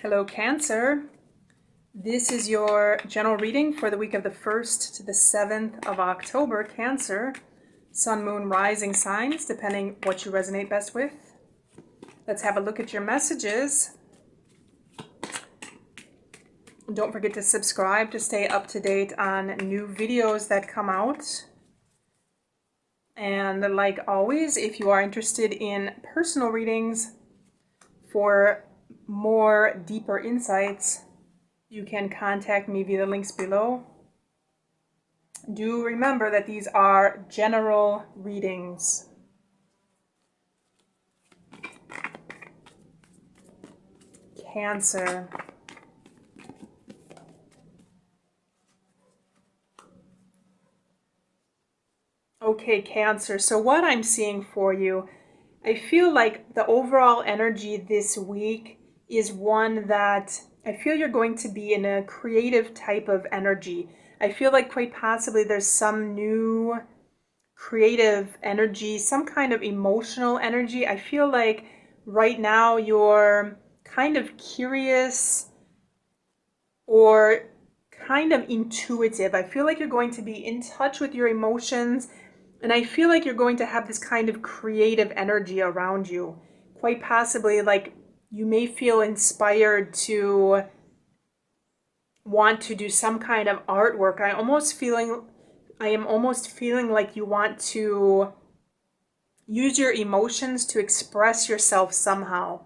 Hello, Cancer. This is your general reading for the week of the 1st to the 7th of October. Cancer, Sun, Moon, Rising signs, depending what you resonate best with. Let's have a look at your messages. Don't forget to subscribe to stay up to date on new videos that come out. And like always, if you are interested in personal readings for more deeper insights, you can contact me via the links below. Do remember that these are general readings. Cancer. Okay, Cancer. So what I'm seeing for you, I feel like the overall energy this week is one that I feel you're going to be in a creative type of energy. I feel like quite possibly there's some new creative energy, some kind of emotional energy. I feel like right now you're kind of curious or kind of intuitive. I feel like you're going to be in touch with your emotions, and I feel like you're going to have this kind of creative energy around you. Quite possibly, like, you may feel inspired to want to do some kind of artwork. I am almost feeling like you want to use your emotions to express yourself somehow.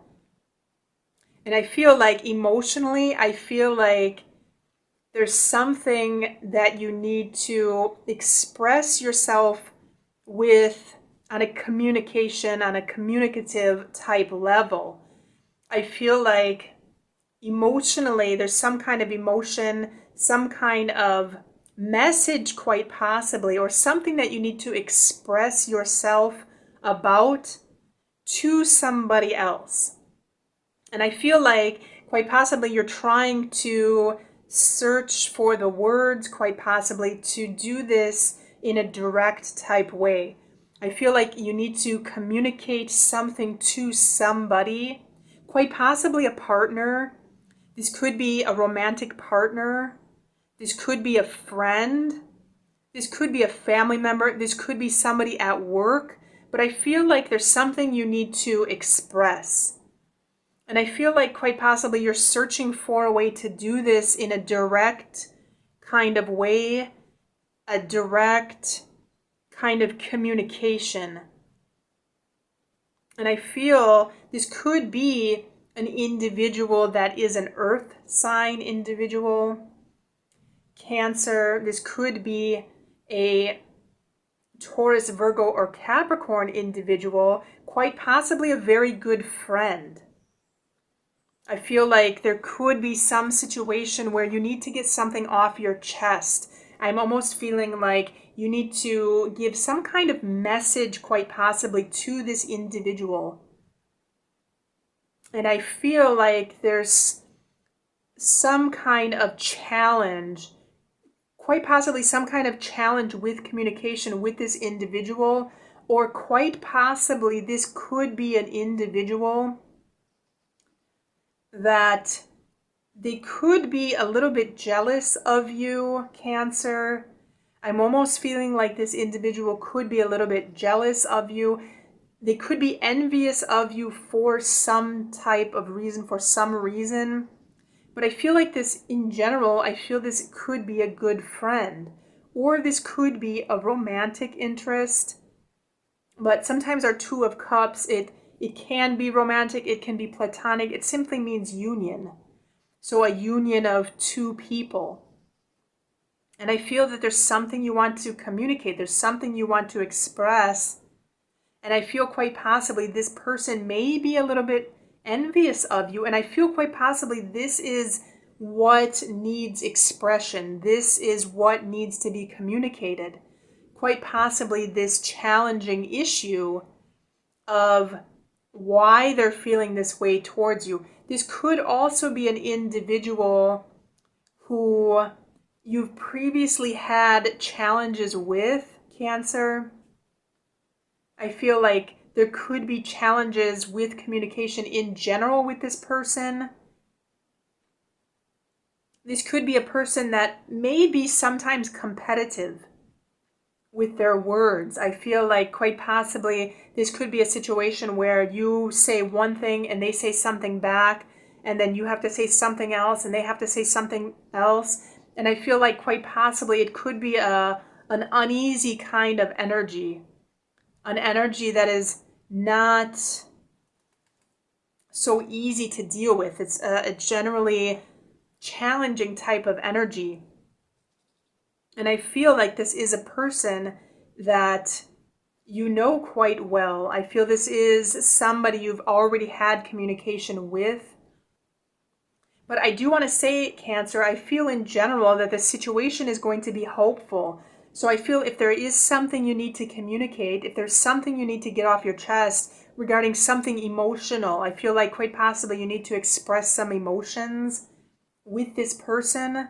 And I feel like emotionally, I feel like there's something that you need to express yourself with on a communicative type level. I feel like emotionally there's some kind of emotion, some kind of message quite possibly, or something that you need to express yourself about to somebody else. And I feel like quite possibly you're trying to search for the words, quite possibly to do this in a direct type way. I feel like you need to communicate something to somebody, quite possibly a partner. This could be a romantic partner. This could be a friend. This could be a family member. This could be somebody at work. But I feel like there's something you need to express. And I feel like quite possibly you're searching for a way to do this in a direct kind of way, a direct kind of communication. And I feel this could be an individual that is an earth sign individual. Cancer, this could be a Taurus, Virgo, or Capricorn individual, quite possibly a very good friend. I feel like there could be some situation where you need to get something off your chest. I'm almost feeling like you need to give some kind of message, quite possibly, to this individual. And I feel like there's some kind of challenge, quite possibly some kind of challenge with communication with this individual, or quite possibly this could be an individual that they could be a little bit jealous of you, Cancer. I'm almost feeling like this individual could be a little bit jealous of you. They could be envious of you for some type of reason, for some reason. But I feel like this, in general, I feel this could be a good friend. Or this could be a romantic interest. But sometimes our Two of Cups, it can be romantic, it can be platonic. It simply means union. So a union of two people. And I feel that there's something you want to communicate. There's something you want to express. And I feel quite possibly this person may be a little bit envious of you. And I feel quite possibly this is what needs expression. This is what needs to be communicated. Quite possibly this challenging issue of why they're feeling this way towards you. This could also be an individual who you've previously had challenges with, Cancer. I feel like there could be challenges with communication in general with this person. This could be a person that may be sometimes competitive with their words. I feel like quite possibly this could be a situation where you say one thing and they say something back, and then you have to say something else and they have to say something else. And I feel like quite possibly it could be an uneasy kind of energy, an energy that is not so easy to deal with. It's a generally challenging type of energy. And I feel like this is a person that you know quite well. I feel this is somebody you've already had communication with. But I do want to say, Cancer, I feel in general that the situation is going to be hopeful. So I feel if there is something you need to communicate, if there's something you need to get off your chest regarding something emotional, I feel like quite possibly you need to express some emotions with this person.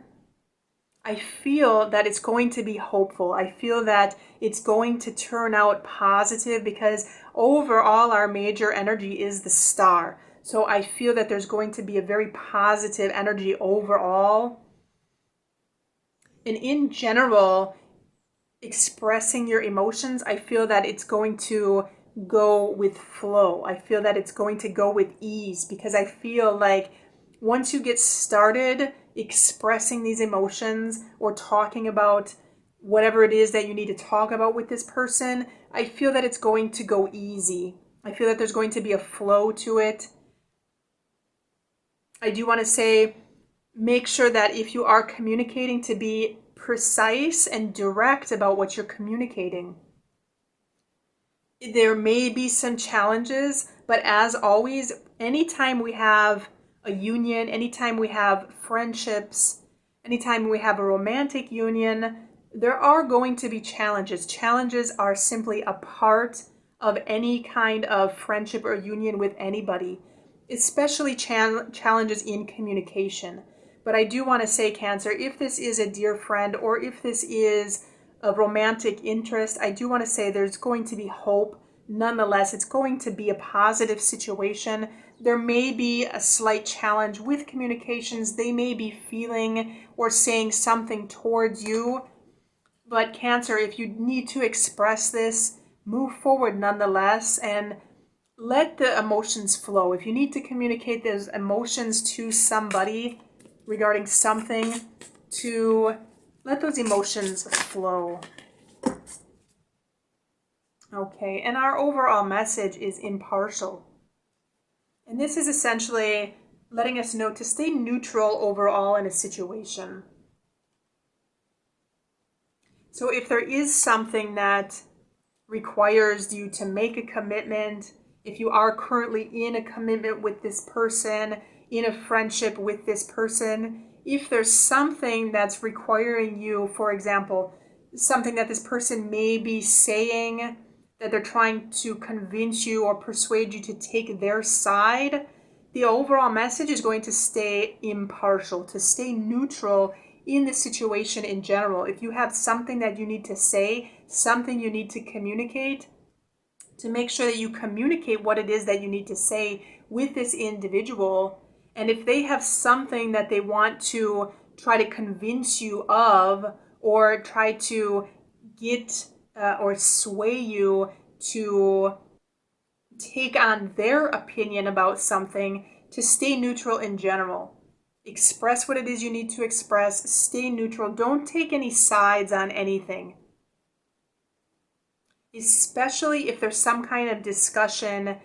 I feel that it's going to be hopeful. I feel that it's going to turn out positive because overall our major energy is the star. So I feel that there's going to be a very positive energy overall. And in general, expressing your emotions, I feel that it's going to go with flow. I feel that it's going to go with ease because I feel like once you get started expressing these emotions or talking about whatever it is that you need to talk about with this person, I feel that it's going to go easy. I feel that there's going to be a flow to it. I do want to say, make sure that if you are communicating, to be precise and direct about what you're communicating. There may be some challenges, but as always, anytime we have a union, anytime we have friendships, anytime we have a romantic union, there are going to be challenges. Challenges are simply a part of any kind of friendship or union with anybody, especially challenges in communication. But I do want to say, Cancer, if this is a dear friend or if this is a romantic interest, I do want to say there's going to be hope. Nonetheless, it's going to be a positive situation. There may be a slight challenge with communications. They may be feeling or saying something towards you. But Cancer, if you need to express this, move forward nonetheless and let the emotions flow. If you need to communicate those emotions to somebody regarding something, to let those emotions flow. Okay, and our overall message is impartial. And this is essentially letting us know to stay neutral overall in a situation. So if there is something that requires you to make a commitment, if you are currently in a commitment with this person, in a friendship with this person, if there's something that's requiring you, for example, something that this person may be saying that they're trying to convince you or persuade you to take their side, the overall message is going to stay impartial, to stay neutral in the situation in general. If you have something that you need to say, something you need to communicate, to make sure that you communicate what it is that you need to say with this individual. And if they have something that they want to try to convince you of, or try to get or sway you to take on their opinion about something, to stay neutral in general. Express what it is you need to express. Stay neutral. Don't take any sides on anything. Especially if there's some kind of discussion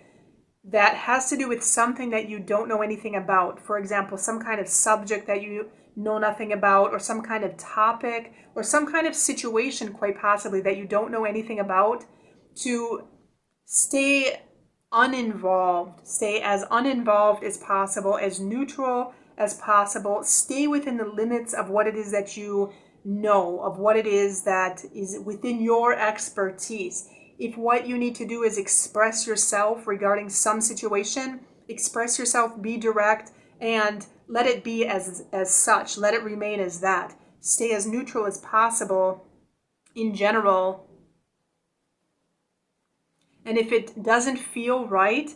that has to do with something that you don't know anything about. For example, some kind of subject that you know nothing about, or some kind of topic, or some kind of situation, quite possibly, that you don't know anything about, to stay uninvolved. Stay as uninvolved as possible, as neutral as possible. Stay within the limits of what it is that you know, of what it is that is within your expertise. If what you need to do is express yourself regarding some situation, express yourself, be direct, and let it be as such. Let it remain as that. Stay as neutral as possible in general. And if it doesn't feel right,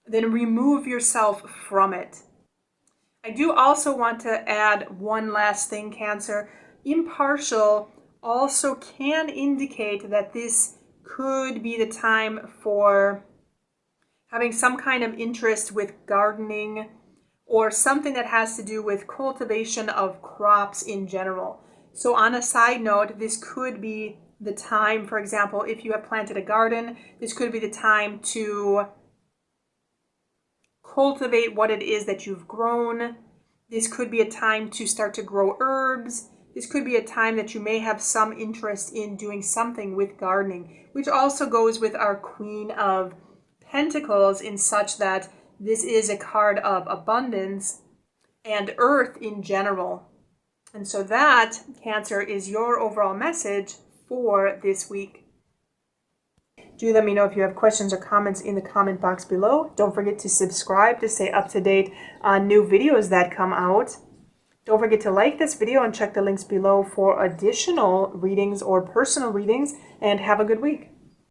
then remove yourself from it. I do also want to add one last thing, Cancer. Impartial also can indicate that this could be the time for having some kind of interest with gardening or something that has to do with cultivation of crops in general. So on a side note, this could be the time, for example, if you have planted a garden, this could be the time to cultivate what it is that you've grown. This could be a time to start to grow herbs. This could be a time that you may have some interest in doing something with gardening, which also goes with our Queen of Pentacles in such that this is a card of abundance and earth in general. And so that, Cancer, is your overall message for this week. Do let me know if you have questions or comments in the comment box below. Don't forget to subscribe to stay up to date on new videos that come out. Don't forget to like this video and check the links below for additional readings or personal readings, and have a good week.